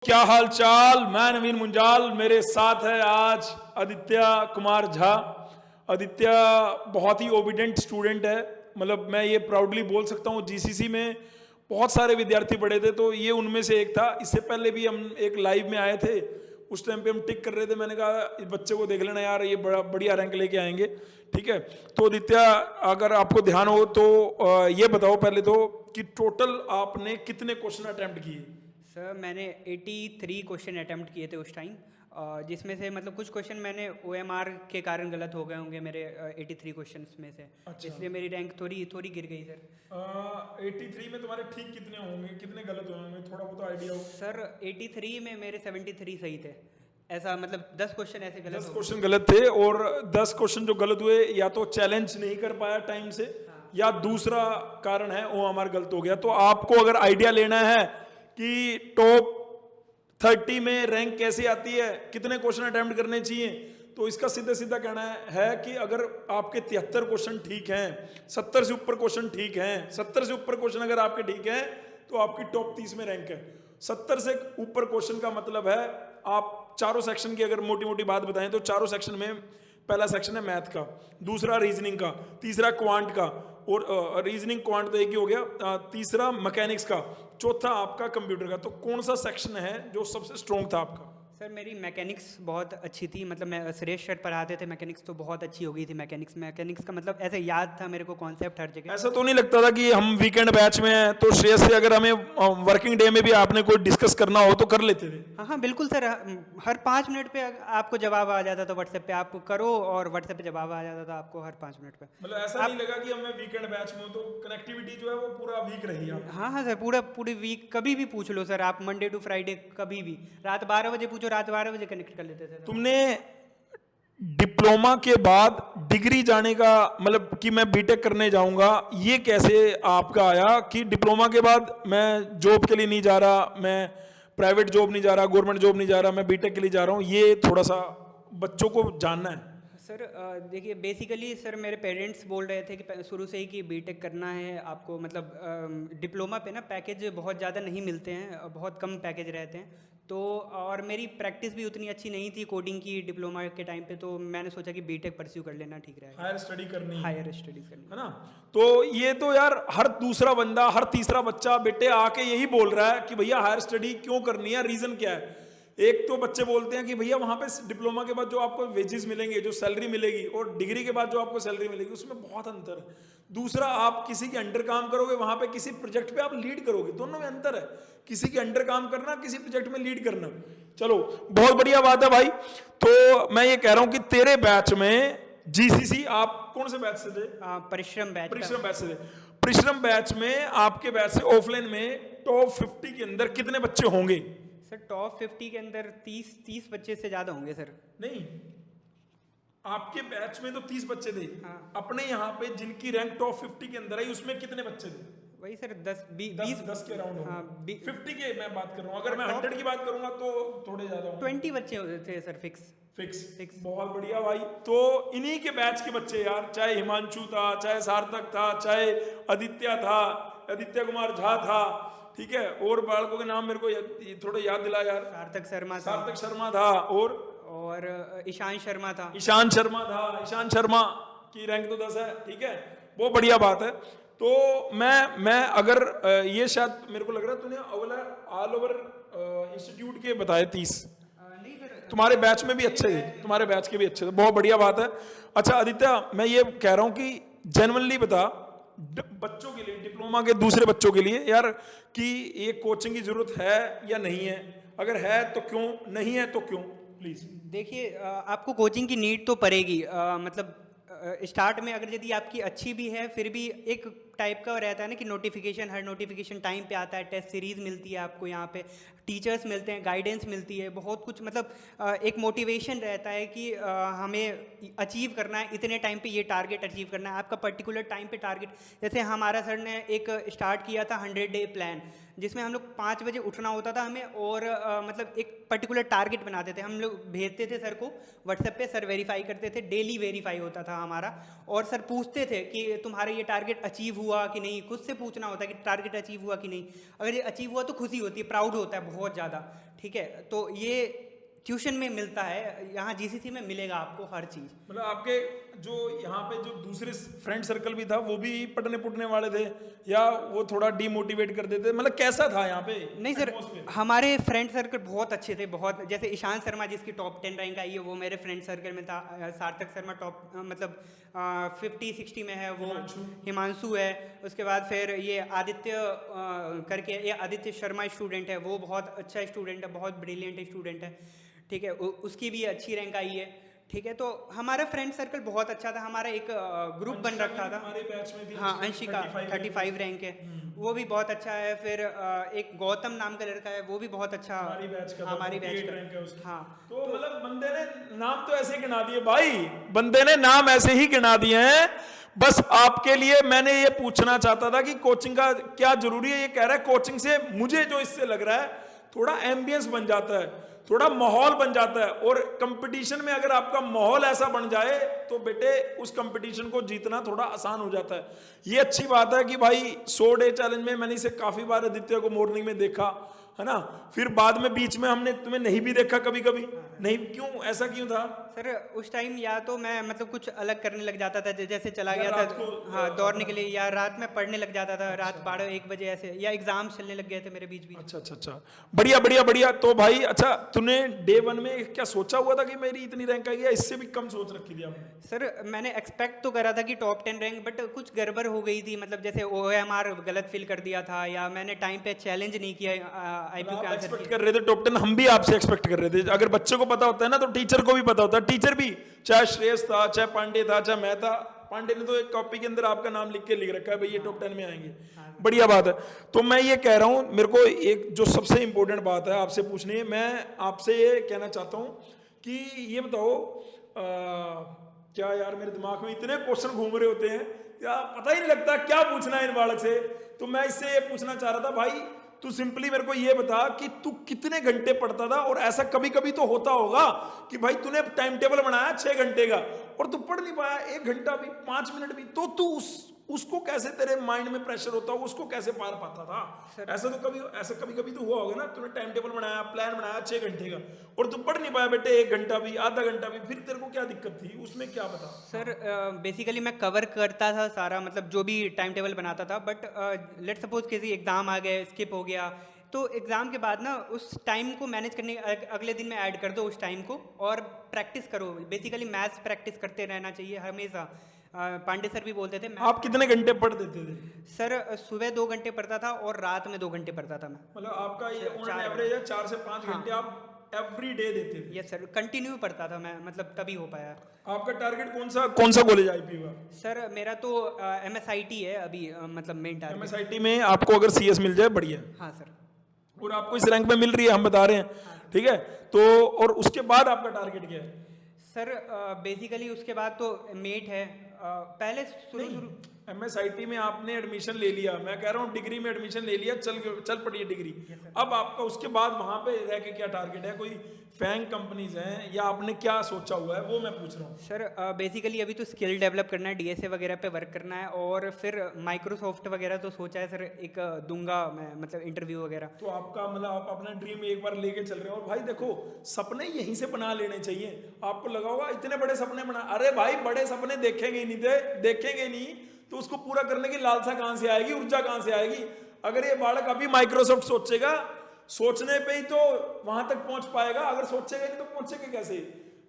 क्या हाल चाल। मैं नवीन मुंजाल, मेरे साथ है आज आदित्य कुमार झा। आदित्य बहुत ही ओबिडेंट स्टूडेंट है, मतलब मैं ये प्राउडली बोल सकता हूँ। जीसीसी में बहुत सारे विद्यार्थी पढ़े थे तो ये उनमें से एक था। इससे पहले भी हम एक लाइव में आए थे, उस टाइम पे हम टिक कर रहे थे। मैंने कहा इस बच्चे को देख लेना यार, ये बड़ा बढ़िया रैंक लेके आएंगे। ठीक है, तो आदित्य अगर आपको ध्यान हो तो ये बताओ पहले तो कि टोटल आपने कितने क्वेश्चन अटेम्प्ट किए। सर मैंने 83 क्वेश्चन अटेम्प्ट किए थे उस टाइम, जिसमें से मतलब कुछ क्वेश्चन मैंने ओएमआर के कारण गलत हो गए होंगे मेरे 83 क्वेश्चंस में से। अच्छा। इसलिए मेरी रैंक थोड़ी थोड़ी गिर गई सर। 83 में तुम्हारे ठीक कितने होंगे, कितने गलत हुए होंगे, थोड़ा बहुत आइडिया हो। सर 83 में मेरे 73 सही थे। ऐसा मतलब 10 क्वेश्चन ऐसे गलत 10 हो गए। क्वेश्चन गलत थे और 10 क्वेश्चन जो गलत हुए या तो चैलेंज नहीं कर पाया टाइम से, हाँ या दूसरा कारण है वो हमारा गलत हो गया। तो आपको अगर आइडिया लेना है कि टॉप 30 में रैंक कैसे आती है, कितने क्वेश्चन अटेम्प्ट करने चाहिए, तो इसका सीधा सीधा कहना है कि अगर आपके 73 क्वेश्चन ठीक हैं, 70 से ऊपर क्वेश्चन ठीक हैं, 70 से ऊपर क्वेश्चन अगर आपके ठीक हैं तो आपकी टॉप 30 में रैंक है। 70 से ऊपर क्वेश्चन का मतलब है आप चारों सेक्शन की अगर मोटी मोटी बात बताएं तो चारों सेक्शन में पहला सेक्शन है मैथ का, दूसरा रीजनिंग का, तीसरा क्वांट का, और रीजनिंग क्वांट तो एक ही हो गया, तीसरा मैकेनिक्स का, चौथा आपका कंप्यूटर का। तो कौन सा सेक्शन है जो सबसे स्ट्रॉन्ग था आपका? सर मेरी मैकेनिक्स बहुत अच्छी थी, मतलब मैं सुरेश सर पढ़ाते थे मैकेनिक्स, तो बहुत अच्छी हो गई थी मैकेनिक्स। मैकेनिक्स का मतलब ऐसे याद था मेरे को कॉन्सेप्ट हर जगह। ऐसा तो नहीं लगता था कि हम वीकेंड बैच में हैं तो श्रेयस से अगर हमें वर्किंग डे में भी आपने कोई डिस्कस करना हो तो कर लेते थे? हाँ हाँ बिल्कुल सर। हर 5 मिनट पे आपको जवाब आ जाता था व्हाट्सएप पे, आप करो और व्हाट्सएप पे जवाब आ जाता था आपको हर 5 मिनट पे। मतलब ऐसा नहीं आप लगा कि हमें वीकेंड बैच में हो तो कनेक्टिविटी जो है वो पूरा वीक रही आपकी? हाँ हाँ सर, पूरी वीक कभी भी पूछ लो सर आप, मंडे टू फ्राइडे कभी भी रात 12 बजे पूछो, रात 12 बजे कनेक्ट कर लेते थे सर हम। तुमने डिप्लोमा के बाद डिग्री जाने का मतलब कि मैं बीटेक करने जाऊंगा, ये कैसे आपका आया कि डिप्लोमा के बाद मैं जॉब के लिए नहीं जा रहा, मैं प्राइवेट जॉब नहीं जा रहा, गवर्नमेंट जॉब नहीं जा रहा, मैं बीटेक के लिए जा रहा हूँ? ये थोड़ा सा बच्चों को जानना है। सर देखिए बेसिकली सर मेरे पेरेंट्स बोल रहे थे कि शुरू से ही कि बीटेक करना है आपको, मतलब डिप्लोमा पे ना पैकेज बहुत ज़्यादा नहीं मिलते हैं, बहुत कम पैकेज रहते हैं। तो और मेरी प्रैक्टिस भी उतनी अच्छी नहीं थी कोडिंग की डिप्लोमा के टाइम पे, तो मैंने सोचा कि बीटेक परस्यू कर लेना ठीक रहेगा, हायर स्टडी करनी है हायर स्टडीज़ करनी है है। ना? तो ये तो यार हर दूसरा बंदा, हर तीसरा बच्चा बेटे आके यही बोल रहा है कि भैया हायर स्टडी क्यों करनी है, रीजन क्या है। एक तो बच्चे बोलते हैं कि भैया वहां पे डिप्लोमा के बाद जो आपको वेजेस मिलेंगे, जो सैलरी मिलेगी, और डिग्री के बाद जो आपको सैलरी मिलेगी उसमें बहुत अंतर है। दूसरा, आप किसी के अंडर काम करोगे, वहां पे किसी प्रोजेक्ट पे आप लीड करोगे, दोनों में अंतर है। किसी के अंडर काम करना, किसी प्रोजेक्ट में लीड करना। चलो बहुत बढ़िया बात है भाई। तो मैं ये कह रहा हूं कि तेरे बैच में जीसीसी, आप कौन से बैच से थे? परिश्रम बैच का। परिश्रम बैच से थे। परिश्रम बैच में आपके बैच से ऑफलाइन में टॉप 50 के अंदर कितने बच्चे होंगे? सर टॉप 50 के अंदर 30 बच्चे से ज़्यादा होंगे सर। नहीं, आपके बैच में तो 30 बच्चे थे। हाँ अपने यहाँ पे जिनकी रैंक टॉप 50 के अंदर आई उसमें कितने बच्चे थे? वही सर 10 10 20। 10 के अराउंड हाँ होंगे। 50 के मैं बात कर रहा हूँ, अगर मैं टॉप 100 की बात करूंगा तो थोड़े ज्यादा होंगे। 20 बच्चे होते थे सर फिक्स। फिक्स। फिक्स। बहुत बढ़िया भाई। तो इन्हीं के बैच के बच्चे यार, चाहे हिमांशु था, चाहे सार्थक था, चाहे आदित्य था, आदित्य कुमार झा था, ठीक है, और बालकों के नाम मेरे को थोड़े याद दिला यार। सार्थक शर्मा था। सार्थक शर्मा था, और ईशान शर्मा था। ईशान शर्मा था। ईशान शर्मा की रैंक तो 10 है, ठीक है, बहुत बढ़िया बात है। तो मैं अगर ये शायद मेरे को लग रहा है तूने ऑल ओवर इंस्टीट्यूट के बताए 30। नहीं सर। तुम्हारे बैच में भी अच्छे थे, तुम्हारे बैच के भी अच्छे थे, बहुत बढ़िया बात है। अच्छा आदित्य, मैं ये कह रहा हूँ कि जेन्युइनली बता बच्चों के लिए, डिप्लोमा के दूसरे बच्चों के लिए यार, कि ये कोचिंग की जरूरत है या नहीं है? अगर है तो क्यों, नहीं है तो क्यों, प्लीज। देखिए आपको कोचिंग की नीड तो पड़ेगी, मतलब स्टार्ट में अगर यदि आपकी अच्छी भी है फिर भी एक टाइप का रहता है ना कि नोटिफिकेशन, हर नोटिफिकेशन टाइम पे आता है, टेस्ट सीरीज मिलती है आपको, यहाँ पे टीचर्स मिलते हैं, गाइडेंस मिलती है, बहुत कुछ, मतलब एक मोटिवेशन रहता है कि हमें अचीव करना है, इतने टाइम पे ये टारगेट अचीव करना है, आपका पर्टिकुलर टाइम पे टारगेट। जैसे हमारा सर ने एक स्टार्ट किया था 100 डे प्लान, जिसमें हम लोग 5 बजे उठना होता था हमें, और मतलब एक पर्टिकुलर टारगेट बनाते थे, हम लोग भेजते थे सर को व्हाट्सएप पे, सर वेरीफाई करते थे, डेली वेरीफाई होता था हमारा, और सर पूछते थे कि तुम्हारा ये टारगेट अचीव हुआ हुआ कि नहीं, खुद से पूछना होता है कि टारगेट अचीव हुआ कि नहीं। अगर ये अचीव हुआ तो खुशी होती है, प्राउड होता है बहुत ज़्यादा, ठीक है। तो ये ट्यूशन में मिलता है, यहाँ जीसीसी में मिलेगा आपको हर चीज़। मतलब आपके जो यहाँ पे जो दूसरे फ्रेंड सर्कल भी था वो भी पढ़ने पुटने वाले थे या वो थोड़ा डीमोटिवेट कर देते, मतलब कैसा था यहाँ पे? नहीं सर, atmosphere? हमारे फ्रेंड सर्कल बहुत अच्छे थे, बहुत। जैसे ईशान शर्मा जिसकी टॉप 10 रैंक आई है वो मेरे फ्रेंड सर्कल में था। सार्थक शर्मा टॉप मतलब 50-60 में है वो। हिमांशु है। उसके बाद फिर ये आदित्य करके, ये आदित्य शर्मा स्टूडेंट है, वो बहुत अच्छा स्टूडेंट है, बहुत ब्रिलियंट स्टूडेंट है, ठीक है। उसकी भी अच्छी रैंक आई है, ठीक है। तो हमारा फ्रेंड सर्कल बहुत अच्छा था, हमारा एक ग्रुप बन रखा था। हमारे बैच में भी हाँ, अंशिका 35 रैंक है, वो भी बहुत अच्छा है। फिर एक गौतम नाम का लड़का है, वो भी बहुत अच्छा हमारी बैच का, हमारी बैच का रैंक है उसका। हाँ। तो मतलब बंदे ने नाम तो ऐसे गिना दिए भाई, बंदे ने नाम ऐसे ही गिना दिए हैं। बस आपके लिए मैंने ये पूछना चाहता था कि कोचिंग का क्या जरूरी है। ये कह रहा है कोचिंग से मुझे जो इससे लग रहा है थोड़ा एम्बियंस बन जाता है, थोड़ा माहौल बन जाता है, और कंपटीशन में अगर आपका माहौल ऐसा बन जाए तो बेटे उस कंपटीशन को जीतना थोड़ा आसान हो जाता है। ये अच्छी बात है कि भाई 100 डे चैलेंज में मैंने इसे काफी बार आदित्य को मॉर्निंग में देखा है ना, फिर बाद में बीच में हमने तुम्हें नहीं भी देखा कभी कभी, नहीं क्यों, ऐसा क्यों था सर? उस टाइम या तो मैं मतलब कुछ अलग करने लग जाता था, जैसे चला या गया रात था को, हाँ दौड़ने के लिए, या रात में पढ़ने लग जाता था, रात 12-1 बजे ऐसे, या एग्जाम चलने लग गए थे मेरे बीच बीच। अच्छा अच्छा अच्छा, बढ़िया बढ़िया बढ़िया। तो भाई अच्छा, तूने डे 1 में क्या सोचा हुआ था कि मेरी इतनी रैंक आई है, इससे भी कम सोच रखी थी आपने? सर मैंने एक्सपेक्ट तो करा था कि टॉप 10 रैंक, बट कुछ गड़बड़ हो गई थी, मतलब जैसे OMR गलत फिल कर दिया था, या मैंने टाइम पे चैलेंज नहीं किया IQ आप के आंसर एक्सपेक्ट किए। कर रहे थे टॉप 10, हम भी आपसे एक्सपेक्ट कर रहे थे। अगर बच्चे को पता होता है ना तो टीचर को भी पता होता है। टीचर भी, चाहे श्रेयस था, चाहे पांडे था, चाहे मैं था, पांडे ने तो एक कॉपी के अंदर आपका नाम लिख रखा है भाई ये टॉप 10 में आएंगे। बढ़िया बात है। तो मैं ये कह रहा हूं, मेरे को एक जो सबसे इंपॉर्टेंट बात है आपसे पूछनी है, मैं आपसे ये कहना चाहता हूं कि ये बताओ क्या यार मेरे दिमाग में इतने क्वेश्चन घूम रहे होते हैं, क्या पता ही नहीं लगता क्या पूछना है इन बालक से। तो मैं इससे ये पूछना चाह रहा था भाई, तू सिंपली मेरे को ये बता कि तू कितने घंटे पढ़ता था, और ऐसा कभी कभी तो होता होगा कि भाई तूने टाइम टेबल बनाया 6 घंटे का और तू पढ़ नहीं पाया 1 घंटा भी, 5 मिनट भी, तो तू उसको कैसे, तेरे माइंड में प्रेशर होता हो, उसको कैसे पार पाता था? ऐसा कभी कभी तो हुआ होगा ना, तूने टाइम टेबल बनाया, प्लान बनाया 6 घंटे का, और तू पढ़ नहीं पाया बेटे 1 घंटा भी, आधा घंटा भी, फिर तेरे को क्या दिक्कत थी उसमें, क्या बता? सर बेसिकली मैं कवर करता था सारा, मतलब जो भी टाइम टेबल बनाता था, बट लेट सपोज किसी एग्ज़ाम आ गए, स्किप हो गया, तो एग्ज़ाम के बाद ना उस टाइम को मैनेज करने अगले दिन में ऐड कर दो उस टाइम को, और प्रैक्टिस करो। बेसिकली मैथ्स प्रैक्टिस करते रहना चाहिए हमेशा। पांडे सर भी बोलते थे। आप कितने घंटे पढ़ देते थे? सर सुबह 2 घंटे पढ़ता था और रात में 2 घंटे पढ़ता था मैं। मतलब आपका ये ऑन 4 एवरेज है 4 से 5 घंटे आप एवरी डे देते थे? यस सर, कंटिन्यू पढ़ता था मैं, मतलब तभी हो पाया। आपका टारगेट कौन सा कॉलेज आईपी हुआ? सर मेरा तो MSIT है अभी, मतलब मेन टारगेट। MSIT में आपको अगर CS मिल जाए बढ़िया, हाँ सर। और आपको इस रैंक में मिल रही है, हम बता रहे हैं, ठीक है। तो और उसके बाद आपका टारगेट क्या है? सर बेसिकली उसके बाद तो मेट है। पहले शुरू MSIT में आपने एडमिशन ले लिया, मैं कह रहा हूँ डिग्री में एडमिशन ले लिया, चल पड़ी है डिग्री। अब आपका उसके बाद वहां पे रह के क्या टारगेट है? कोई फैंग कंपनीज हैं या आपने क्या सोचा हुआ है, वो मैं पूछ रहा हूँ। सर बेसिकली अभी तो स्किल डेवलप करना है, DSA वगैरह पे वर्क करना है, और फिर माइक्रोसॉफ्ट वगैरह तो सोचा है सर, एक दूंगा मैं, मतलब इंटरव्यू वगैरह। तो आपका मतलब आप अपना ड्रीम एक बार लेके चल रहे हो। और भाई देखो, सपने यहीं से बना लेने चाहिए। आपको लगा होगा इतने बड़े सपने बना, अरे भाई बड़े सपने देखेंगे नहीं तो उसको पूरा करने की लालसा कहां से आएगी, ऊर्जा कहां से आएगी? अगर ये बालक अभी माइक्रोसॉफ्ट सोचेगा, सोचने पे ही तो वहां तक पहुंच पाएगा, अगर सोचेगा नहीं तो पहुंचेगा कैसे?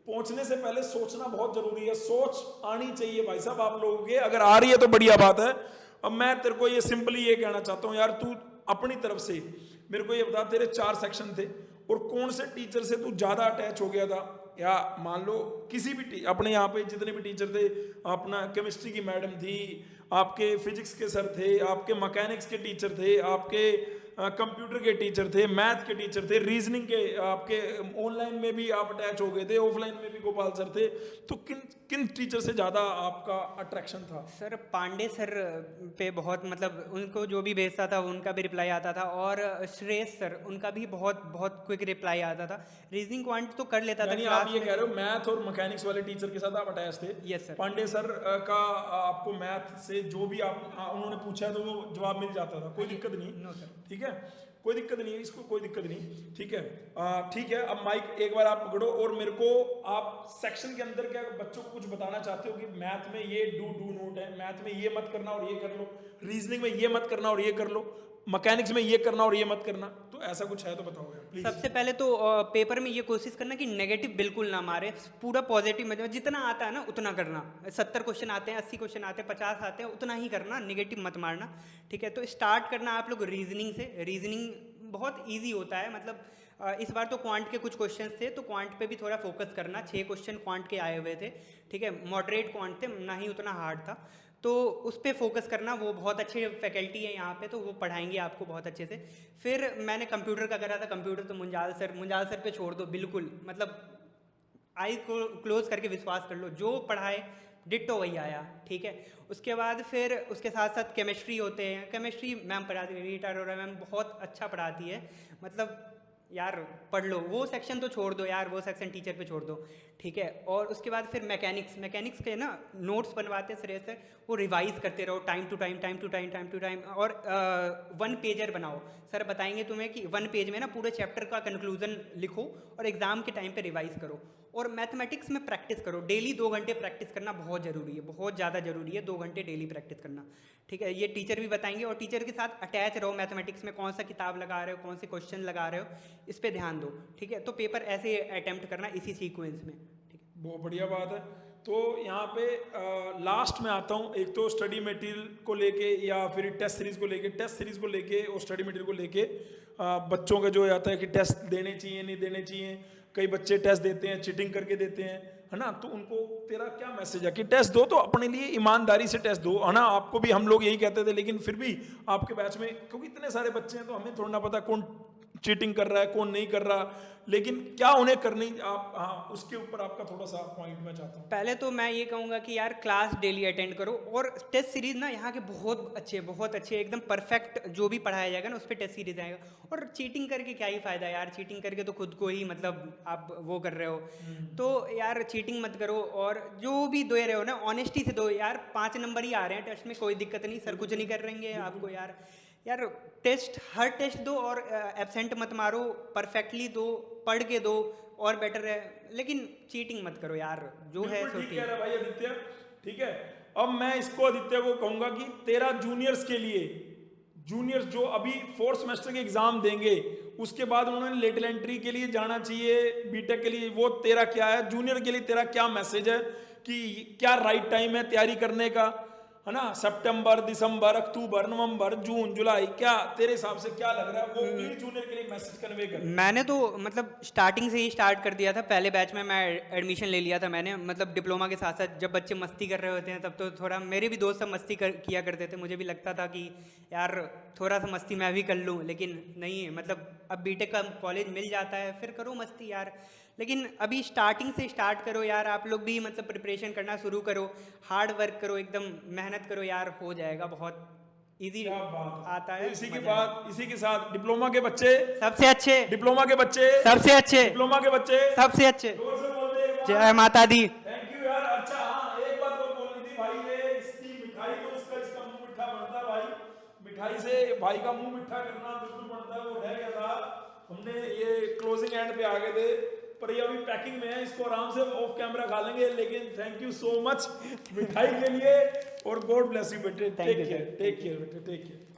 पहुंचने से पहले सोचना बहुत जरूरी है, सोच आनी चाहिए भाई साहब आप लोगों के। अगर आ रही है तो बढ़िया बात है। अब मैं तेरे को ये सिंपली ये कहना चाहता हूं यार, तू अपनी तरफ से मेरे को ये बता, तेरे 4 सेक्शन थे और कौन से टीचर से तू ज्यादा अटैच हो गया था? या मान लो किसी भी अपने यहाँ पे जितने भी टीचर थे, अपना केमिस्ट्री की मैडम थी, आपके फिजिक्स के सर थे, आपके मैकेनिक्स के टीचर थे, आपके कंप्यूटर के टीचर थे, मैथ के टीचर थे, रीजनिंग के आपके ऑनलाइन में भी आप अटैच हो गए थे, ऑफलाइन में भी गोपाल सर थे, तो किन किन टीचर से ज़्यादा आपका अट्रैक्शन था? सर पांडे सर पे बहुत, मतलब उनको जो भी भेजता था उनका भी रिप्लाई आता था, और श्रेयस सर उनका भी बहुत बहुत क्विक रिप्लाई आता था। रीजनिंग क्वांट तो कर लेता था यानी क्लास आप ये में। कह रहे हो मैथ और मैकेनिक्स वाले टीचर के साथ आप अटैच थे? Yes sir. पांडे सर का आपको मैथ से जो भी आप उन्होंने पूछा है तो वो जवाब मिल जाता था, कोई दिक्कत नहीं? No sir. ठीक है, कोई दिक्कत नहीं है, इसको कोई दिक्कत नहीं। ठीक है, ठीक है, अब माइक एक बार आप पकड़ो और मेरे को आप सेक्शन के अंदर क्या बच्चों को कुछ बताना चाहते हो कि मैथ में ये डू नोट है, मैथ में ये मत करना और ये कर लो, रीजनिंग में ये मत करना और ये कर लो, मैकेनिक्स में ये करना और ये मत करना, तो ऐसा कुछ है तो बताओ यार प्लीज। सबसे पहले तो पेपर में ये कोशिश करना कि नेगेटिव बिल्कुल ना मारे, पूरा पॉजिटिव, मतलब जितना आता है ना उतना करना। 70 क्वेश्चन आते हैं, 80 क्वेश्चन आते हैं, 50 आते हैं, उतना ही करना, नेगेटिव मत मारना। ठीक है, तो स्टार्ट करना आप लोग रीजनिंग से। रीजनिंग बहुत ईजी होता है, मतलब इस बार तो क्वांट के कुछ क्वेश्चन थे तो क्वांट पे भी थोड़ा फोकस करना। 6 क्वेश्चन क्वांट के आए हुए थे, ठीक है, मॉडरेट क्वांट थे, ना ही उतना हार्ड था, तो उस पर फोकस करना। वो बहुत अच्छे फैकल्टी है यहाँ पे, तो वो पढ़ाएंगे आपको बहुत अच्छे से। फिर मैंने कंप्यूटर का करा था, कंप्यूटर तो मुंजाल सर पे छोड़ दो बिल्कुल, मतलब आई को क्लोज करके विश्वास कर लो, जो पढ़ाए डिट्टो वही आया। ठीक है, उसके बाद फिर उसके साथ साथ केमिस्ट्री होते हैं। केमिस्ट्री मैम पढ़ाती है, रीटा अरोरा मैम बहुत अच्छा पढ़ाती है, मतलब यार पढ़ लो, वो सेक्शन तो छोड़ दो यार, वो सेक्शन टीचर पे छोड़ दो। ठीक है, और उसके बाद फिर मैकेनिक्स के ना नोट्स बनवाते हैं श्रेयस सर, वो रिवाइज करते रहो टाइम टू टाइम, और 1 पेजर बनाओ। सर बताएंगे तुम्हें कि 1 पेज में ना पूरे चैप्टर का कंक्लूजन लिखो और एग्जाम के टाइम पे रिवाइज करो। और मैथमेटिक्स में प्रैक्टिस करो, डेली 2 घंटे प्रैक्टिस करना बहुत ज़रूरी है, बहुत ज़्यादा ज़रूरी है, 2 घंटे डेली प्रैक्टिस करना। ठीक है, ये टीचर भी बताएंगे, और टीचर के साथ अटैच रहो। मैथमेटिक्स में कौन सा किताब लगा रहे हो, कौन से क्वेश्चन लगा रहे हो, इस पर ध्यान दो। ठीक है, तो पेपर ऐसे अटैम्प्ट करना इसी सीक्वेंस में। ठीक है, बहुत बढ़िया बात है। तो यहाँ पे लास्ट में आता हूँ, एक तो स्टडी मटेरियल को लेके या फिर टेस्ट सीरीज को लेके और स्टडी मटेरियल को लेके बच्चों का जो आता है कि टेस्ट देने चाहिए नहीं देने चाहिए। कई बच्चे टेस्ट देते हैं, चीटिंग करके देते हैं, है ना, तो उनको तेरा क्या मैसेज है कि टेस्ट दो तो अपने लिए ईमानदारी से टेस्ट दो, है ना। आपको भी हम लोग यही कहते थे, लेकिन फिर भी आपके बैच में क्योंकि इतने सारे बच्चे हैं तो हमें थोड़ा ना पता कौन चीटिंग कर रहा है कौन नहीं कर रहा, लेकिन क्या उन्हें करनी आप, हाँ उसके ऊपर आपका थोड़ा सा पॉइंट मैं चाहता हूँ। पहले तो मैं ये कहूँगा कि यार क्लास डेली अटेंड करो, और टेस्ट सीरीज ना यहाँ के बहुत अच्छे एकदम परफेक्ट, जो भी पढ़ाया जाएगा ना उस पर टेस्ट सीरीज आएगा। और चीटिंग करके क्या ही फ़ायदा यार, चीटिंग करके तो खुद को ही मतलब आप वो कर रहे हो, तो यार चीटिंग मत करो। और जो भी दे रहे हो ना ऑनेस्टी से दो यार, 5 नंबर ही आ रहे हैं टेस्ट में, कोई दिक्कत नहीं, सर कुछ नहीं कर रहेंगे आपको यार। टेस्ट हर टेस्ट दो, और एब्सेंट मत मारो, परफेक्टली दो, पढ़ के दो और बेटर है, लेकिन चीटिंग मत करो यार, जो है सो ठीक है भाई आदित्य। ठीक है, अब मैं इसको आदित्य को कहूंगा कि तेरा जूनियर्स के लिए, जूनियर्स जो अभी 4th सेमेस्टर के एग्जाम देंगे उसके बाद उन्होंने लेटल एंट्री के लिए जाना चाहिए, बीटेक के लिए, वो तेरा क्या है, जूनियर के लिए तेरा क्या मैसेज है कि क्या राइट टाइम है तैयारी करने का, है ना। सितंबर, दिसंबर, अक्टूबर, नवंबर, जून, जुलाई, क्या तेरे हिसाब से क्या लग रहा है, वो प्लीज जूनियर के लिए मैसेज कन्वे कर। मैंने तो मतलब स्टार्टिंग से ही स्टार्ट कर दिया था, पहले बैच में मैं एडमिशन ले लिया था मैंने, मतलब डिप्लोमा के साथ साथ जब बच्चे मस्ती कर रहे होते हैं तब तो थोड़ा, मेरे भी दोस्त सब मस्ती किया करते थे, मुझे भी लगता था कि यार थोड़ा सा मस्ती मैं भी कर लूँ, लेकिन नहीं, मतलब अब बीटेक का कॉलेज मिल जाता है फिर करो मस्ती यार, लेकिन अभी स्टार्टिंग से स्टार्ट करो यार, आप लोग भी मतलब प्रिपरेशन करना शुरू करो, हार्ड वर्क करो, एकदम मेहनत करो यार, हो जाएगा, बहुत इजी आता है। इसी के बाद, इसी के साथ डिप्लोमा के बच्चे सबसे अच्छे, डिप्लोमा के बच्चे सबसे अच्छे, डिप्लोमा के बच्चे सबसे अच्छे, जोर से बोल दे एक बार। जय माता दी। थैंक यू यार। अच्छा हाँ, एक बात और बोलनी थी भाई, ये इसकी मिठाई तो इसका मुंह मिठा बनता है भाई, मिठाई से भाई का मुंह मिठा करना बिल्कुल बनता है, वो रह गया था, हमने ये क्लोजिंग एंड पे आ गए थे, पर ये अभी पैकिंग में है, इसको आराम से ऑफ कैमरा खा लेंगे, लेकिन थैंक यू सो मच मिठाई के लिए, और गॉड ब्लेस यू बेटे, टेक केयर बेटे, टेक केयर।